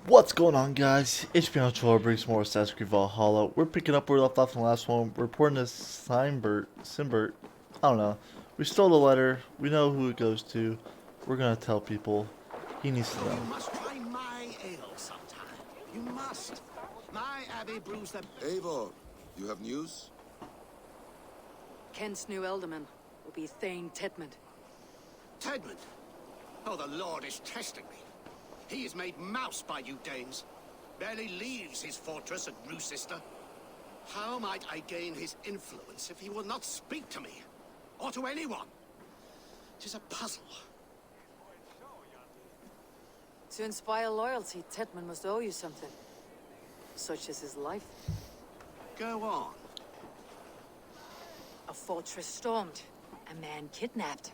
What's going on, guys? HBO Controller brings more Assassin's Creed Valhalla. We're picking up where we left off in the last one. We're reporting to Simbert. I don't know. We stole the letter. We know who it goes to. We're gonna tell people. He needs to know. You must try my ale sometime. You must. My abbey brews the... Eivor, you have news? Kent's new ealdorman will be Thane Tedmund. Tedmund? Oh, the Lord is testing me. He is made mouse by you Danes. Barely leaves his fortress at Roosister. How might I gain his influence if he will not speak to me? Or to anyone? It is a puzzle. To inspire loyalty, Tedmund must owe you something. Such as his life. Go on. A fortress stormed. A man kidnapped.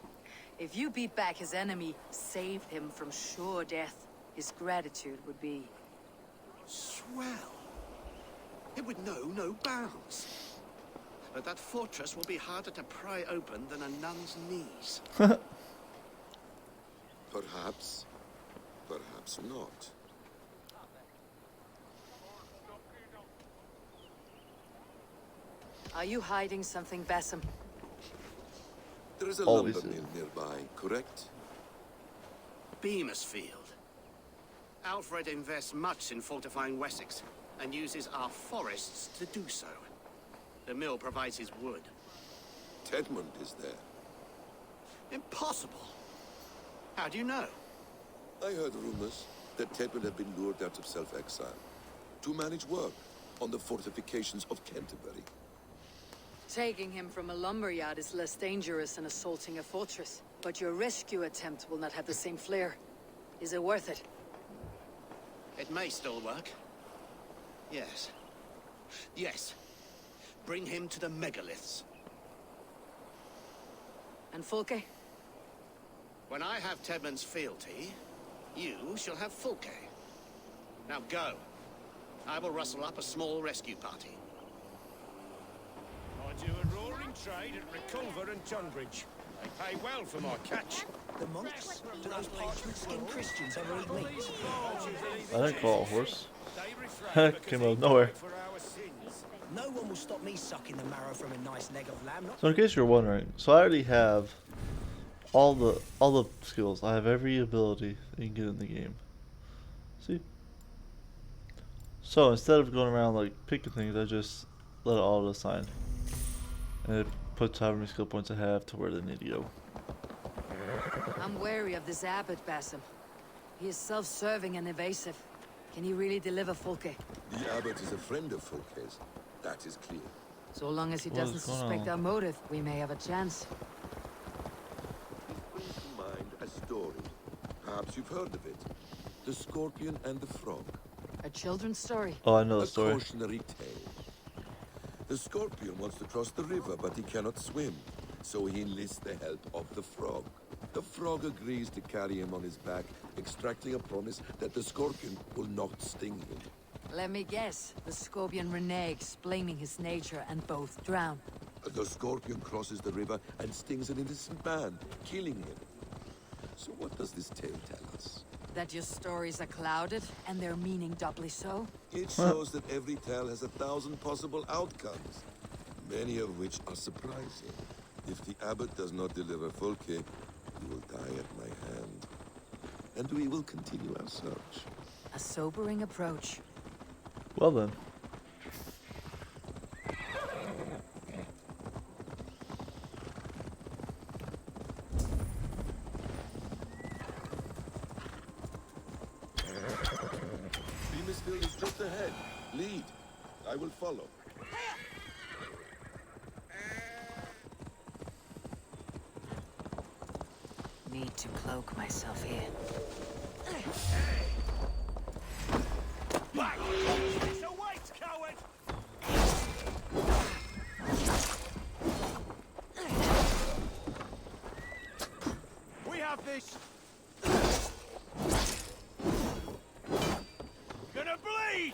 If you beat back his enemy, saved him from sure death, his gratitude would be... Swell. It would know no bounds. But that fortress will be harder to pry open than a nun's knees. Perhaps. Perhaps not. Are you hiding something, Basim? There is a Always lumber is. mill nearby, correct? Beamisfield. Alfred invests much in fortifying Wessex, and uses our forests to do so. The mill provides his wood. Tedmund is there. Impossible! How do you know? I heard rumors that Tedmund had been lured out of self-exile to manage work on the fortifications of Canterbury. Taking him from a lumberyard is less dangerous than assaulting a fortress. But your rescue attempt will not have the same flair. Is it worth it? It may still work. Yes. Yes. Bring him to the megaliths. And Fulke? When I have Tedmund's fealty, you shall have Fulke. Now go. I will rustle up a small rescue party. I do a roaring trade at Reculver and Tunbridge. They pay well for my catch. The monks? Do those parchment-skinned Christians ever eat meat? I didn't call it a horse. They Came out of nowhere. for our sins. No one will stop me sucking the marrow from a nice leg of lamb. Not So in case you're wondering, so I already have all the skills. I have every ability that you can get in the game. See? So instead of going around like picking things, I just let it auto assign. And it puts how many skill points I have to where they need to go. I'm wary of this abbot, Basim. He is self-serving and evasive. Can he really deliver Fulke? The abbot is a friend of Fulke's. That is clear. So long as he What is doesn't going suspect on? our motive, we may have a chance. It brings to mind a story. Perhaps you've heard of it. The Scorpion and the Frog. A children's story. Oh, I know the A story. cautionary tale. The Scorpion wants to cross the river, but he cannot swim. So he enlists the help of the Frog. The Frog agrees to carry him on his back, extracting a promise that the Scorpion will not sting him. Let me guess. The Scorpion reneges, blaming his nature, and both drown. The Scorpion crosses the river and stings an innocent man, killing him. So what does this tale tell us? That your stories are clouded, and their meaning doubly so? It shows that every tale has 1,000 possible outcomes, many of which are surprising. If the abbot does not deliver Fulke, he will die at my hand. And we will continue our search. A sobering approach. Well then. Beamisfield is just ahead. Lead. I will follow. Need to cloak myself here. Back! It's a wait, coward! We have this! Gonna bleed!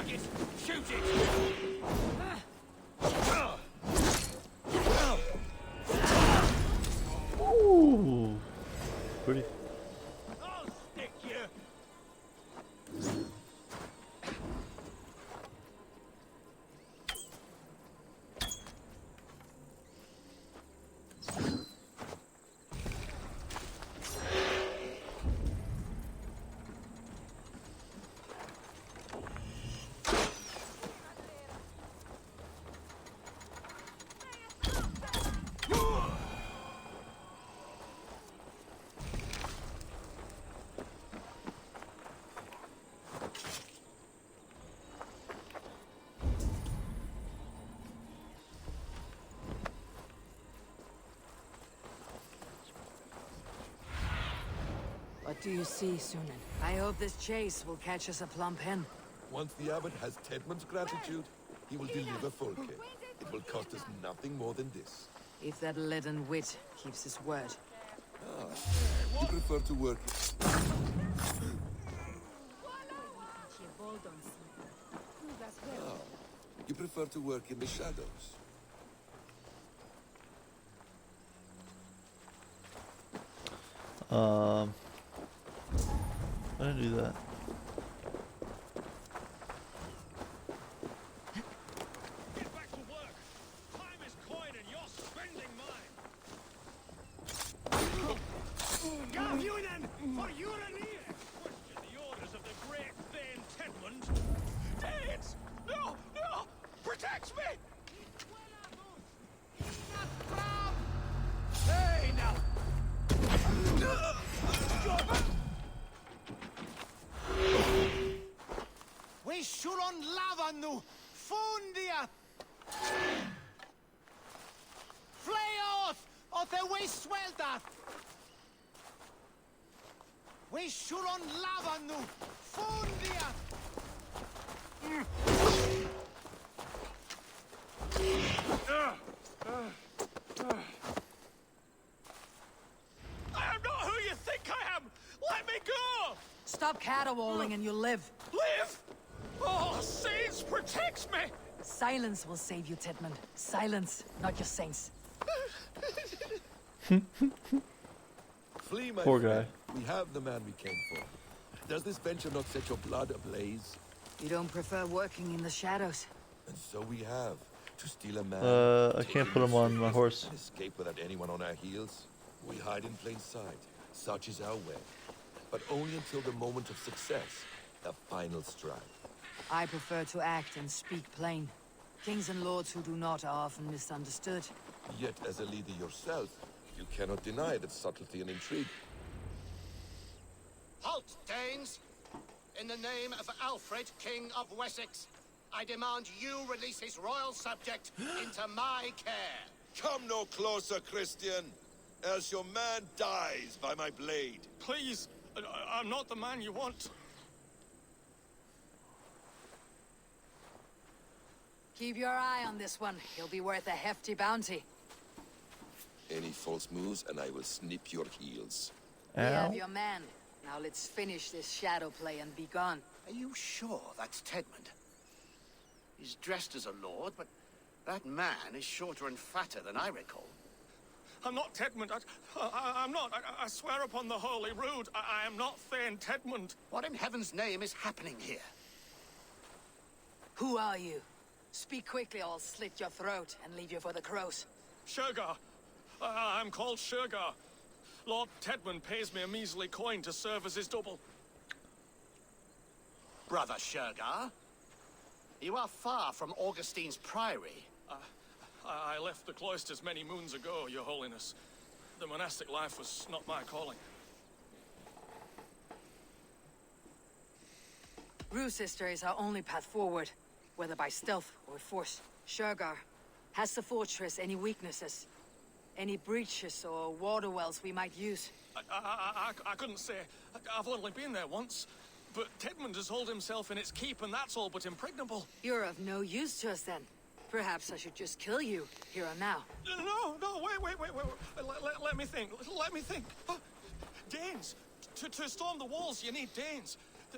target! Shoot it! Ooh. Pretty. I'll stick you! What do you see, Sunan? I hope this chase will catch us a plump hen. Once the abbot has Tedmund's gratitude, he will deliver Folke. It will cost us nothing more than this. If that leaden wit keeps his word. You prefer to work... You prefer to work in the shadows. I didn't do that. Get back to work! Time is coin and you're spending mine! Gavunen! For Uranir! Question the orders of the great Thane Tedmund! Danes! No! No! Protect me! Hey, now! We shuron lavanu! Fundia! Fleoth! Of the we sweldat! We shuron lavanu! Fundia! I am not who you think I am! Let me go! Stop caterwauling and you'll live. Live! Oh, saints, protect me! Silence will save you, Tedmund. Silence, not your saints. Flee, my Poor friend. guy. We have the man we came for. Does this venture not set your blood ablaze? You don't prefer working in the shadows? And so we have. To steal a man. I to can't kill put him on his my enemies, horse. and escape without anyone on our heels. We hide in plain sight. Such is our way. But only until the moment of success. The final strike. I prefer to act and speak plain. Kings and lords who do not are often misunderstood. Yet, as a leader yourself, you cannot deny that subtlety and intrigue. Halt, Danes! In the name of Alfred, King of Wessex, I demand you release his royal subject into my care. Come no closer, Christian, else your man dies by my blade. Please, I'm not the man you want. Keep your eye on this one. He'll be worth a hefty bounty. Any false moves, and I will snip your heels. We have Ow. your man. Now let's finish this shadow play and be gone. Are you sure that's Tedmund? He's dressed as a lord, but that man is shorter and fatter than I recall. I'm not Tedmund. I'm not. I swear upon the Holy Rood, I am not Thane Tedmund. What in heaven's name is happening here? Who are you? Speak quickly or I'll slit your throat and leave you for the crows. Shergar. I'm called Shergar. Lord Tedmund pays me a measly coin to serve as his double. Brother Shergar? You are far from Augustine's priory. I left the cloisters many moons ago, Your Holiness. The monastic life was not my calling. Rue Sister is our only path forward, whether by stealth or force. Shergar, has the fortress any weaknesses? Any breaches or water wells we might use? I couldn't say. I've only been there once. But Tedmund has holed himself in its keep, and that's all but impregnable. You're of no use to us then. Perhaps I should just kill you, here and now. No, wait. Let me think. Let me think. Danes. To storm the walls, you need Danes.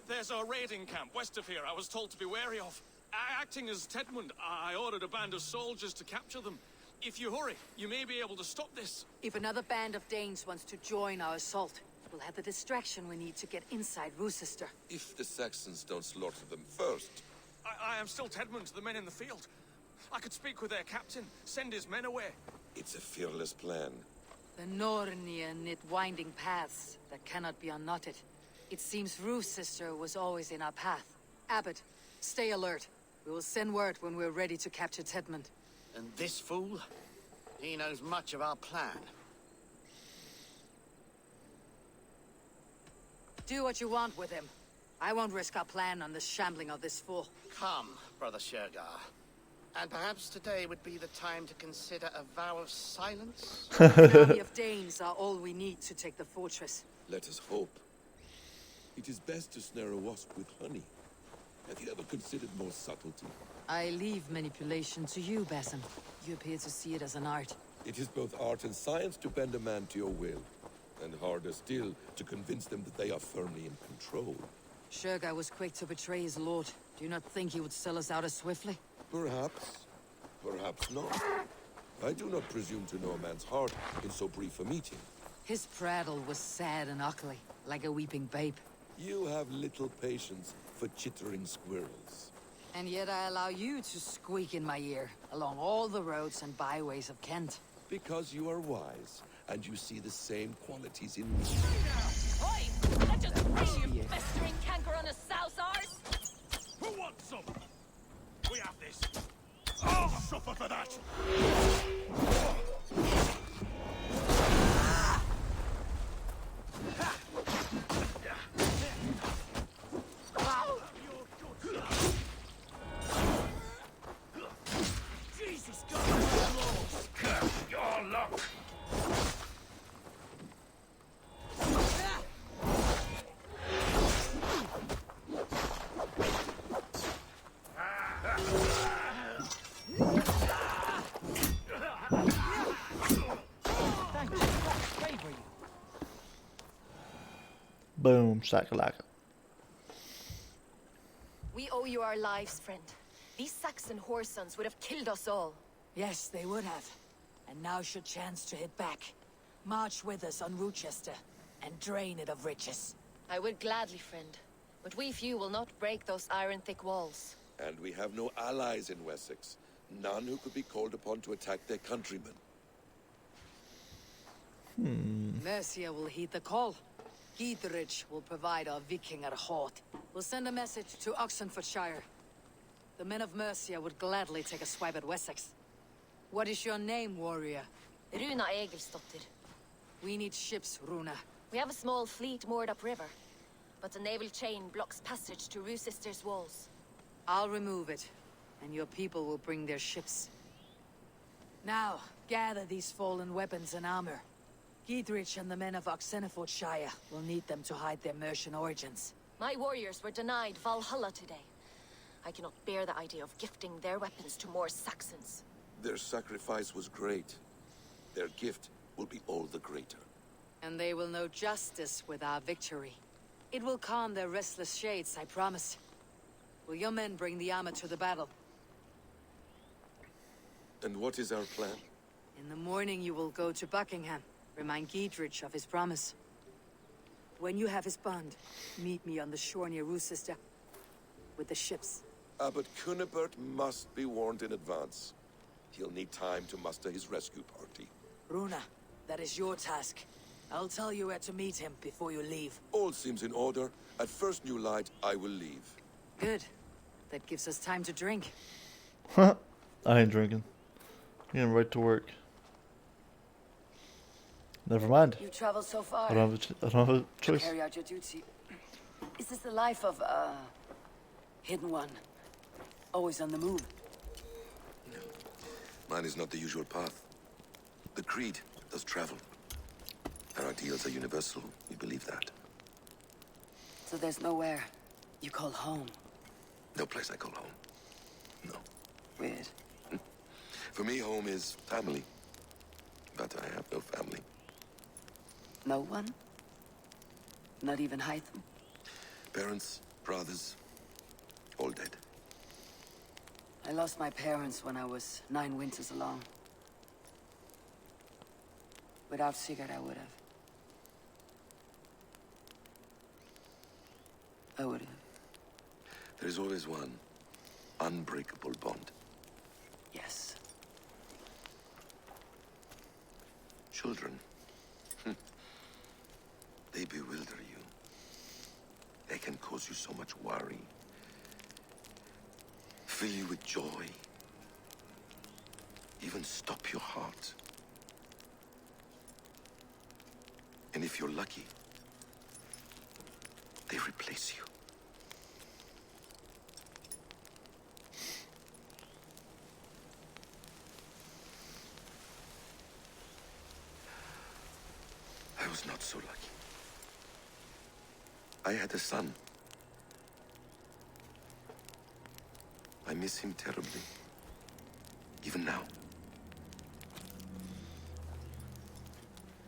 There's a raiding camp west of here I was told to be wary of. Acting as Tedmund, I ordered a band of soldiers to capture them. If you hurry, you may be able to stop this. If another band of Danes wants to join our assault, we'll have the distraction we need to get inside Rochester. If the Saxons don't slaughter them first. I am still Tedmund, the men in the field. I could speak with their captain, send his men away. It's a fearless plan. The Nornia knit winding paths that cannot be unknotted. It seems Rochester was always in our path. Abbot, stay alert. We will send word when we're ready to capture Tedmund. And this fool? He knows much of our plan. Do what you want with him. I won't risk our plan on the shambling of this fool. Come, Brother Shergar. And perhaps today would be the time to consider a vow of silence? An army of Danes are all we need to take the fortress. Let us hope. It is best to snare a wasp with honey. Have you ever considered more subtlety? I leave manipulation to you, Basim. You appear to see it as an art. It is both art and science to bend a man to your will. And harder still, to convince them that they are firmly in control. Shergar was quick to betray his lord. Do you not think he would sell us out as swiftly? Perhaps. Perhaps not. I do not presume to know a man's heart in so brief a meeting. His prattle was sad and ugly, like a weeping babe. You have little patience for chittering squirrels. And yet I allow you to squeak in my ear, along all the roads and byways of Kent. Because you are wise, and you see the same qualities in me. Oi! That just bring you festering canker on a sow's arse? Who wants some? We have this. I'll suffer for that. Jesus God! Your luck. Thank you. Bravery. Boom, shakalaka. We owe you our lives, friend. These Saxon whoresons would have killed us all. Yes, they would have. And now's your chance to hit back. March with us on Rochester, and drain it of riches. I would gladly, friend. But we few will not break those iron-thick walls. And we have no allies in Wessex. None who could be called upon to attack their countrymen. Mercia will heed the call. Gidrich will provide our Vikinger Hort. We'll send a message to Oxenfordshire. The men of Mercia would gladly take a swipe at Wessex. What is your name, warrior? Runa Egilsdottir. We need ships, Runa. We have a small fleet moored upriver. But the naval chain blocks passage to Rochester's walls. I'll remove it, and your people will bring their ships. Now, gather these fallen weapons and armor. Gidrich and the men of Oxenfordshire will need them to hide their Mercian origins. My warriors were denied Valhalla today. I cannot bear the idea of gifting their weapons to more Saxons. Their sacrifice was great. Their gift will be all the greater. And they will know justice with our victory. It will calm their restless shades, I promise. Will your men bring the armor to the battle? And what is our plan? In the morning you will go to Buckingham. Remind Gidrich of his promise. When you have his bond, meet me on the shore near Rochester with the ships. Abbot Cunibert must be warned in advance. He'll need time to muster his rescue party. Runa, that is your task. I'll tell you where to meet him before you leave. All seems in order. At first new light, I will leave. Good. That gives us time to drink. I ain't drinking. I'm getting right to work. Never mind. You traveled so far. I don't have a choice. Carry out your duty. Is this the life of hidden one? Always on the move. Mine is not the usual path. The Creed does travel. Our ideals are universal. We believe that. So there's nowhere you call home. No place I call home. No. Weird. For me, home is family. But I have no family. No one? Not even Hytham? Parents, brothers, all dead. I lost my parents when I was 9 winters along. Without Sigurd, I would have. I would have. There is always one unbreakable bond. Yes. Children. They bewilder you. They can cause you so much worry. Fill you with joy. Even stop your heart. And if you're lucky, they replace you. I was not so lucky. I had a son. I miss him terribly. Even now.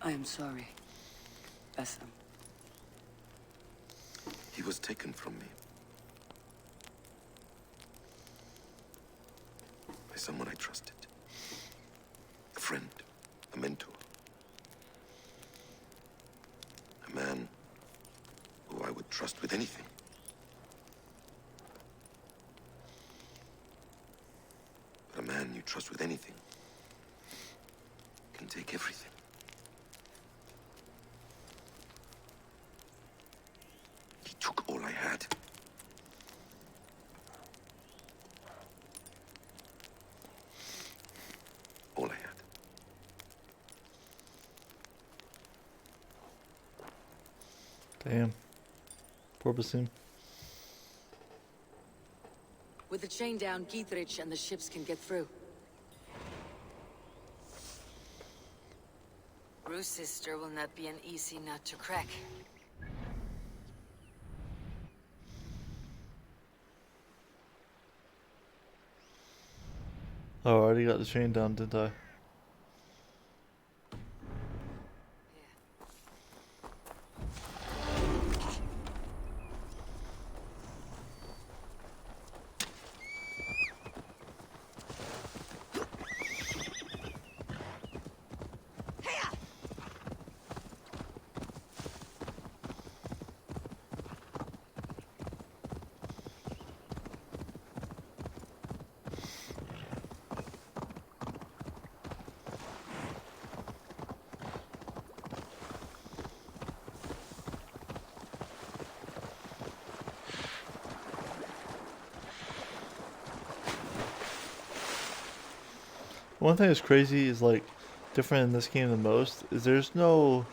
I am sorry, Basim. He was taken from me. By someone I trusted. A friend, a mentor. A man who I would trust with anything. But a man you trust with anything can take everything. He took all I had. All I had. Damn. Poor Basim. With the chain down, Gietrich and the ships can get through. Bruce's sister will not be an easy nut to crack. Oh, I already got the chain down, didn't I? One thing that's crazy is like different in this game than most is there's no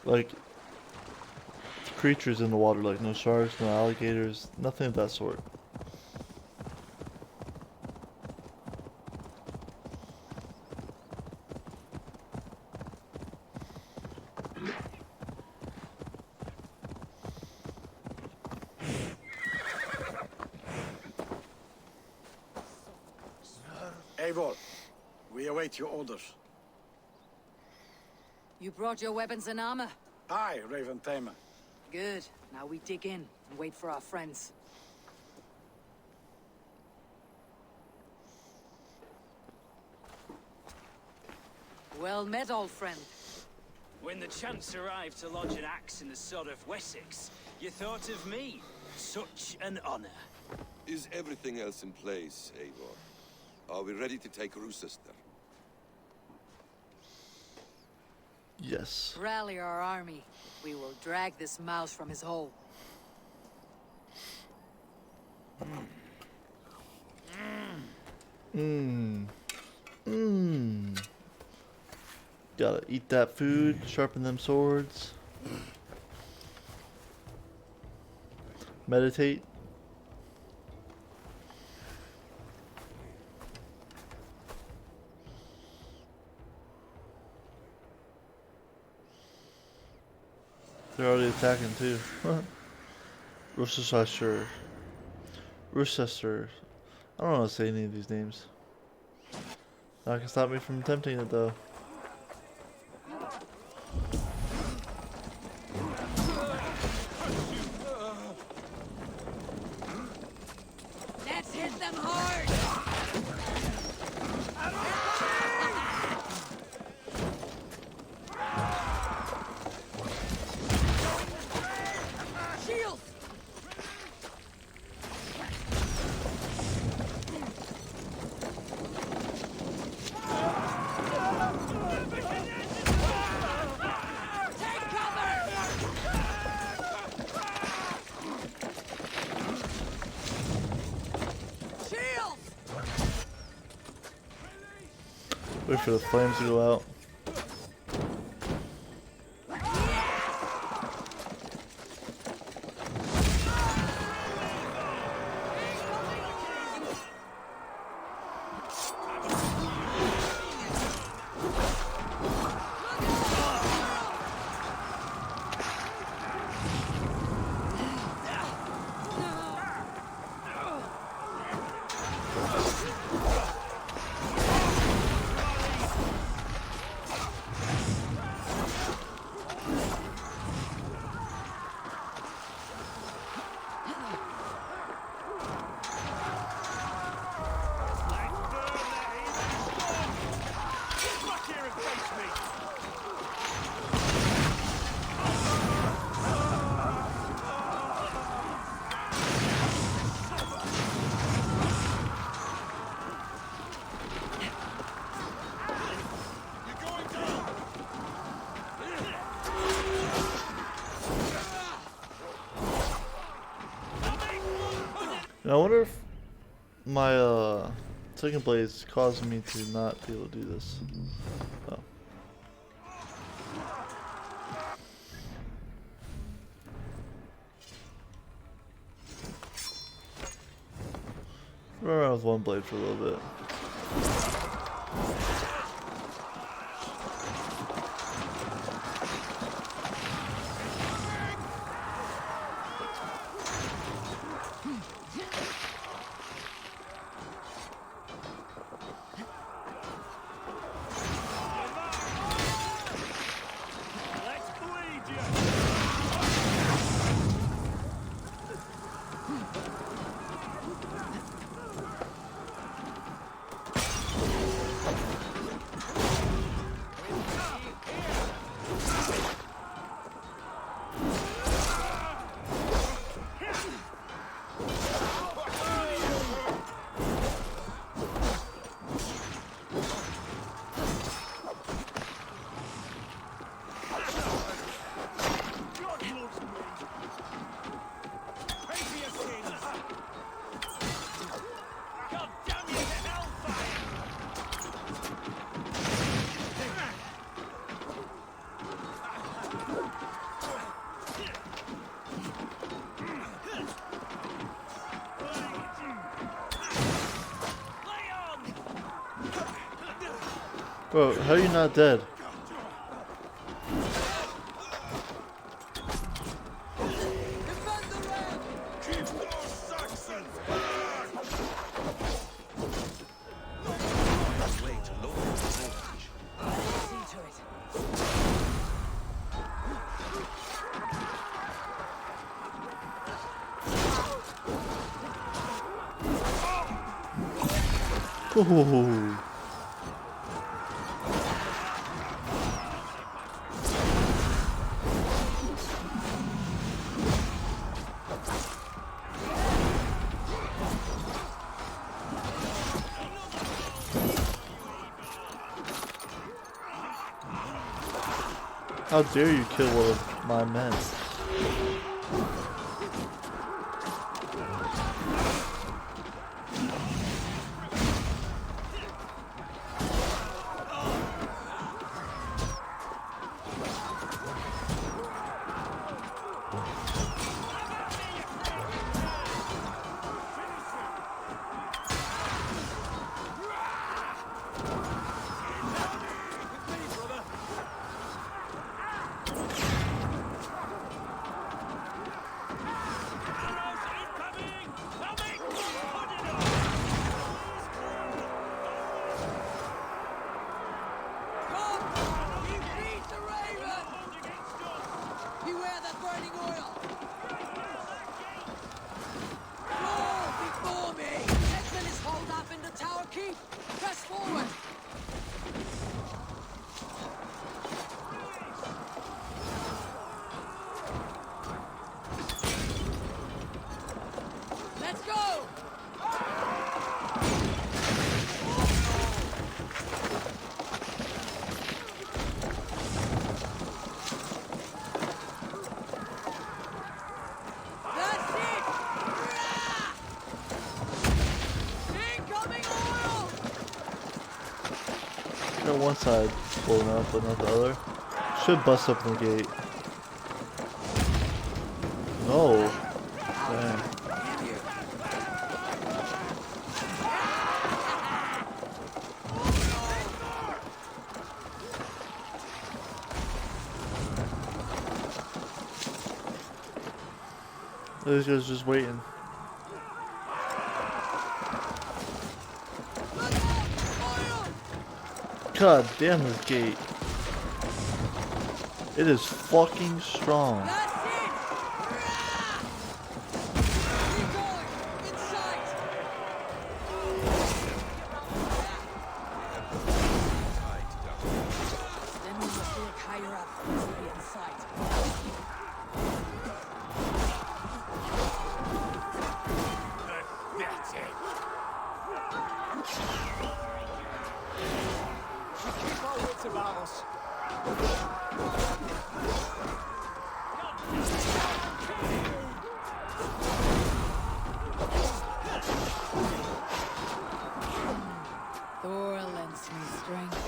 like creatures in the water, like no sharks, no alligators, nothing of that sort. Eivor, we await your orders. You brought your weapons and armor? Aye, Raven Tamer. Good. Now we dig in and wait for our friends. Well met, old friend. When the chance arrived to lodge an axe in the sod of Wessex, you thought of me. Such an honor. Is everything else in place, Eivor? Are we ready to take Rochester? Yes. Rally our army. We will drag this mouse from his hole. Gotta eat that food, sharpen them swords. Meditate. They're already attacking too. Rochester. Rochester. I don't know how to say any of these names. That can stop me from attempting it though. Wait for the flames to go out. And I wonder if my second blade is causing me to not be able to do this. Oh. Run around with one blade for a little bit. Bro, how are you not dead? Ooh. How dare you kill one of my men? Got one side blown up, but not the other. Should bust open the gate. No. Dang. These guys just waiting. God damn this gate. It is fucking strong. Then we must look higher up to be inside. Keep our wits about us. Thor lends me strength.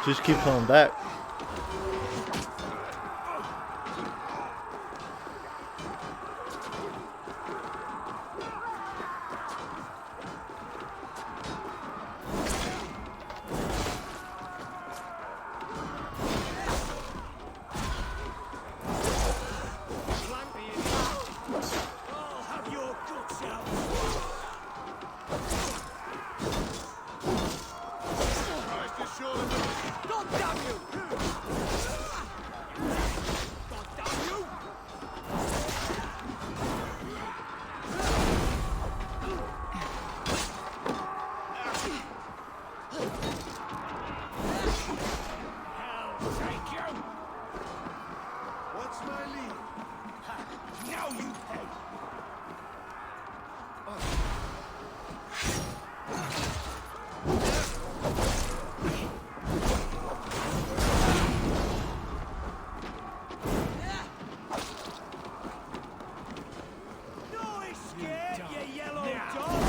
Just keep coming back. I'll have your guts out. God damn you! God damn you! Hell take you! What's my lead? Now you pay! No escape, you yellow dog!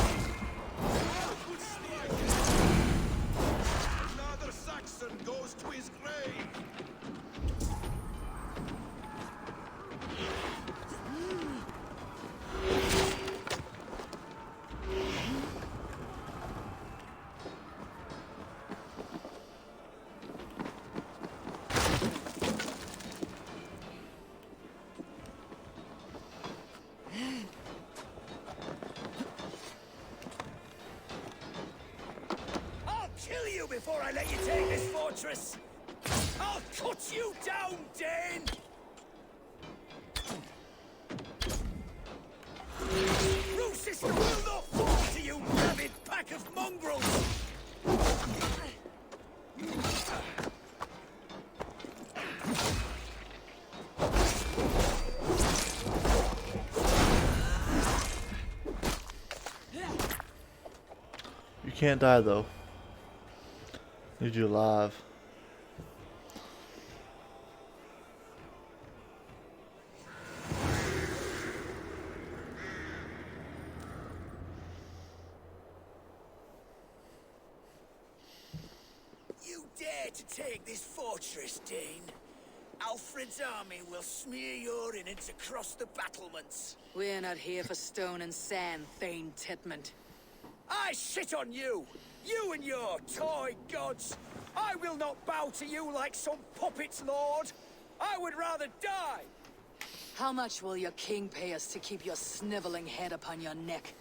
Another Saxon goes to his grave. I'll kill you before I let you take this fortress! I'll cut you down, Dane! Roosista will not fall to you, rabid pack of mongrels! You can't die though. Need you alive. to take this fortress, Dane, Alfred's army will smear your innards across the battlements. We're not here for stone and sand, Thane Tedmund. I shit on you! You and your toy gods! I will not bow to you like some puppet's lord! I would rather die! How much will your king pay us to keep your sniveling head upon your neck?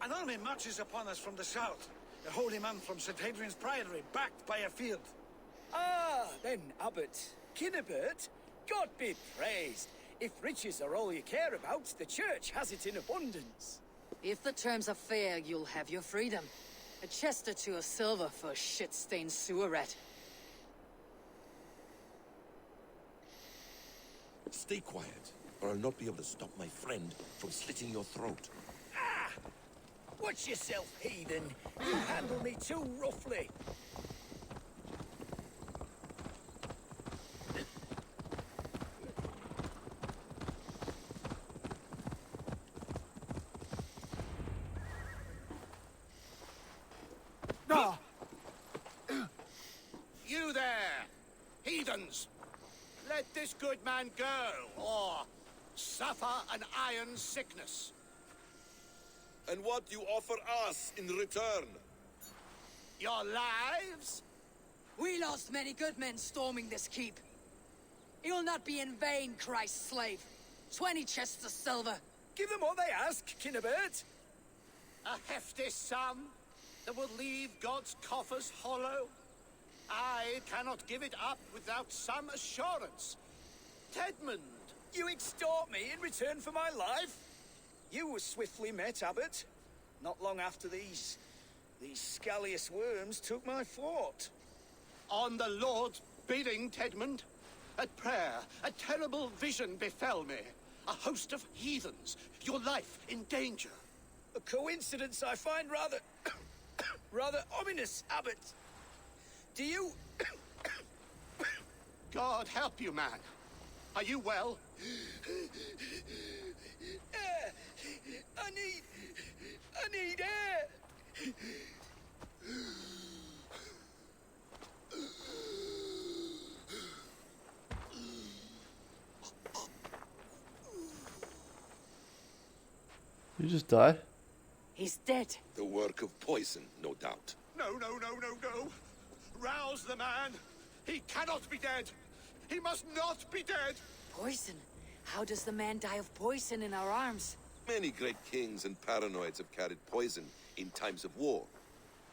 An army marches upon us from the south. A holy man from St. Hadrian's Priory, backed by a field. Ah, then, Abbot. Kinnebert, God be praised. If riches are all you care about, the church has it in abundance. If the terms are fair, you'll have your freedom. A chest or two of silver for a shit-stained sewer rat. Stay quiet, or I'll not be able to stop my friend from slitting your throat. Ah! Watch yourself, heathen. You handle me too roughly. You there, heathens! Let this good man go, or suffer an iron sickness. And what do you offer us in return? Your lives? We lost many good men storming this keep. It will not be in vain, Christ's slave. 20 chests of silver. Give them what they ask, Kinnebert. A hefty sum that will leave God's coffers hollow? I cannot give it up without some assurance. Tedmund! You extort me in return for my life? You were swiftly met, Abbot. Not long after these scallious worms took my fort. On the Lord's bidding, Tedmund. At prayer, a terrible vision befell me. A host of heathens, your life in danger. A coincidence I find rather... rather ominous, Abbot. Do you... God help you, man. Are you well? Air! I need air! You just die? He's dead. The work of poison, no doubt. No, no, no, no, no. Rouse the man. He cannot be dead. He must not be dead. Poison? How does the man die of poison in our arms? Many great kings and paranoids have carried poison in times of war,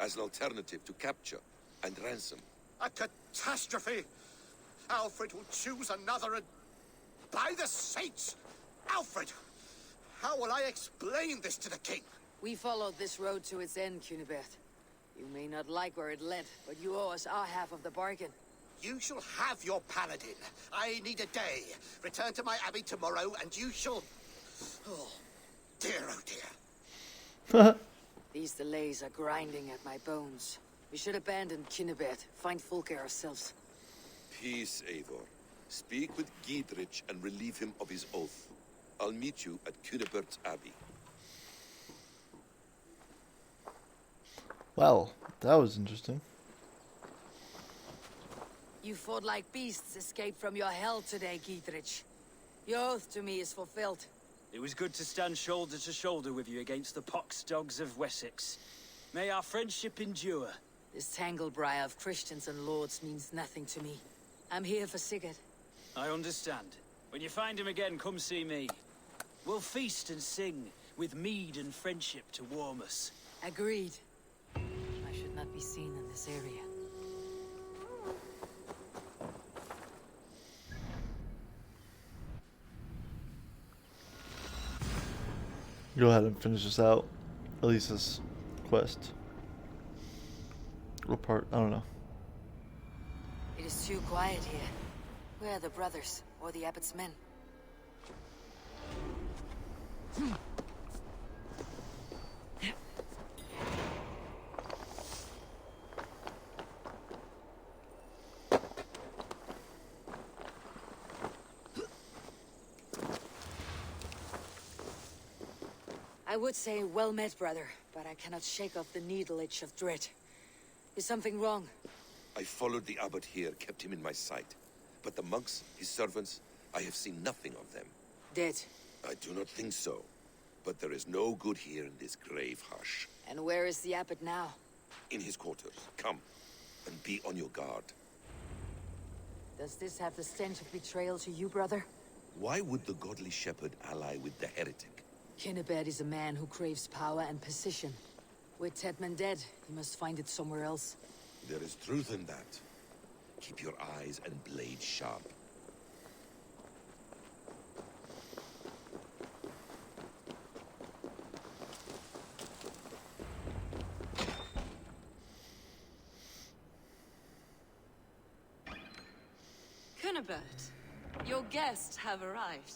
as an alternative to capture and ransom. A catastrophe. Alfred will choose another and... By the saints! Alfred! How will I explain this to the king? We followed this road to its end, Cunibert. You may not like where it led, but you owe us our half of the bargain. You shall have your paladin. I need a day. Return to my abbey tomorrow, and you shall... Oh, dear. These delays are grinding at my bones. We should abandon Cunibert, find Fulke ourselves. Peace, Eivor. Speak with Giedrich and relieve him of his oath. I'll meet you at Cunebert's Abbey. Well, that was interesting. You fought like beasts escaped from your hell today, Giedrich. Your oath to me is fulfilled. It was good to stand shoulder to shoulder with you against the pox dogs of Wessex. May our friendship endure. This tanglebriar of Christians and lords means nothing to me. I'm here for Sigurd. I understand. When you find him again, come see me. We'll feast and sing, with mead and friendship to warm us. Agreed. I should not be seen in this area. Go ahead and finish this out. At least this quest. Or part, I don't know. It is too quiet here. Where are the brothers, or the abbot's men? I would say well met, brother, but I cannot shake off the needle itch of dread. Is something wrong? I followed the abbot here, kept him in my sight. But the monks, his servants, I have seen nothing of them. Dead. I do not think so. But there is no good here in this grave hush. And where is the abbot now? In his quarters. Come, and be on your guard. Does this have the stench of betrayal to you, brother? Why would the godly shepherd ally with the heretic? Kinnebed is a man who craves power and position. With Tedman dead, he must find it somewhere else. There is truth in that. Keep your eyes and blade sharp. Cunibert, your guests have arrived.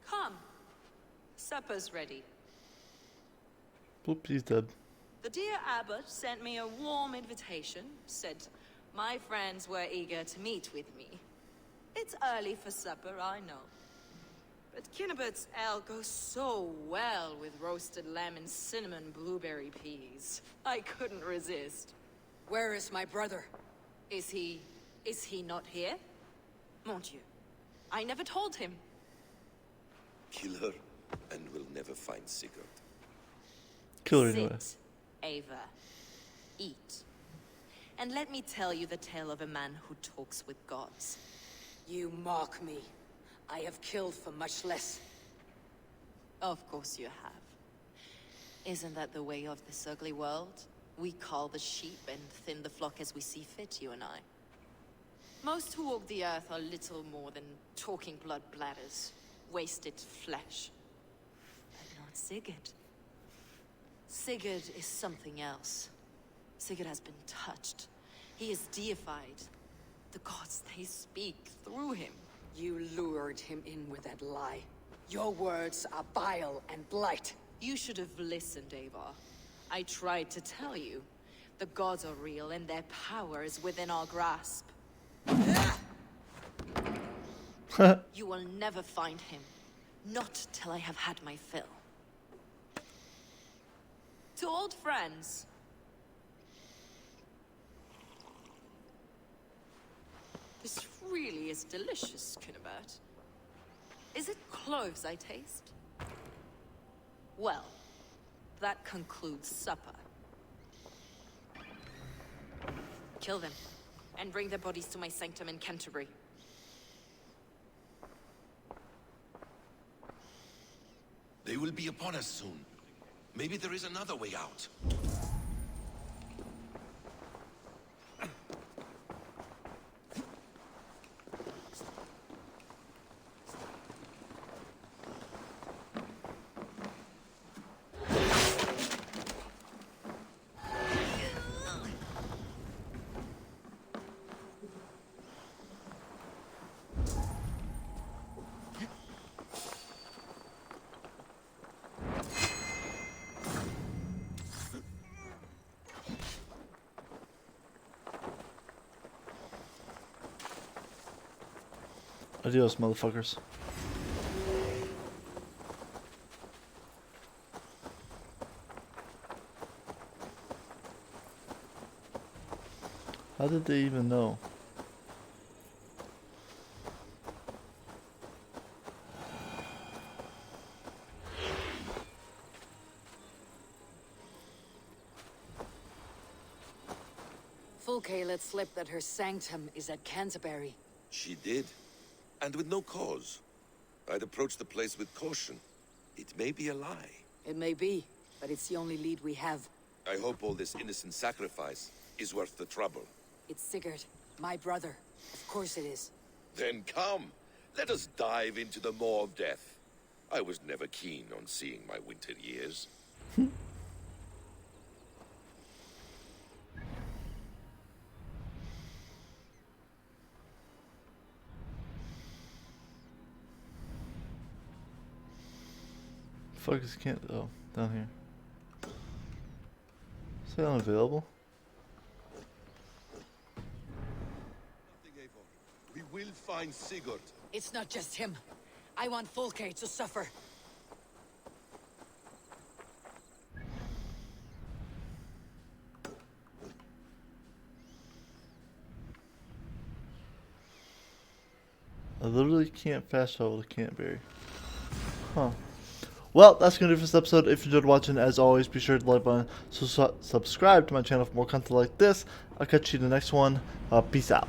Come. Supper's ready. Whoop, he's dead. The dear abbot sent me a warm invitation, said my friends were eager to meet with me. It's early for supper, I know. But Kinnibert's ale goes so well with roasted lamb and cinnamon blueberry peas. I couldn't resist. Where is my brother? Is he not here? Mon Dieu, I never told him. Kill her, and we'll never find Sigurd. Kill her anyway. Sit, Ava. Eat. And let me tell you the tale of a man who talks with gods. You mock me. I have killed for much less. Of course you have. Isn't that the way of this ugly world? We cull the sheep and thin the flock as we see fit, you and I. Most who walk the earth are little more than talking blood bladders, wasted flesh. But not Sigurd. Sigurd is something else. Sigurd has been touched. He is deified. The gods, they speak through him. You lured him in with that lie. Your words are bile and blight. You should have listened, Ava. I tried to tell you. The gods are real and their power is within our grasp. You will never find him. Not till I have had my fill. To old friends. This really is delicious, Kinnebert. Is it cloves I taste? Well, that concludes supper. Kill them, and bring their bodies to my sanctum in Canterbury. They will be upon us soon. Maybe there is another way out. Adios, motherfuckers. How did they even know? Fulke let slip that her sanctum is at Canterbury. She did. And with no cause. I'd approach the place with caution. It may be a lie. It may be, but it's the only lead we have. I hope all this innocent sacrifice is worth the trouble. It's Sigurd, my brother. Of course it is. Then come. Let us dive into the maw of death. I was never keen on seeing my winter years. Fuck is can't oh down here. Is that unavailable? Nothing, Eivor. We will find Sigurd. It's not just him. I want Fulke to suffer. literally can't fast travel to Canterbury. Huh. Well, that's going to do for this episode. If you enjoyed watching, as always, be sure to like button, subscribe to my channel for more content like this. I'll catch you in the next one. Peace out.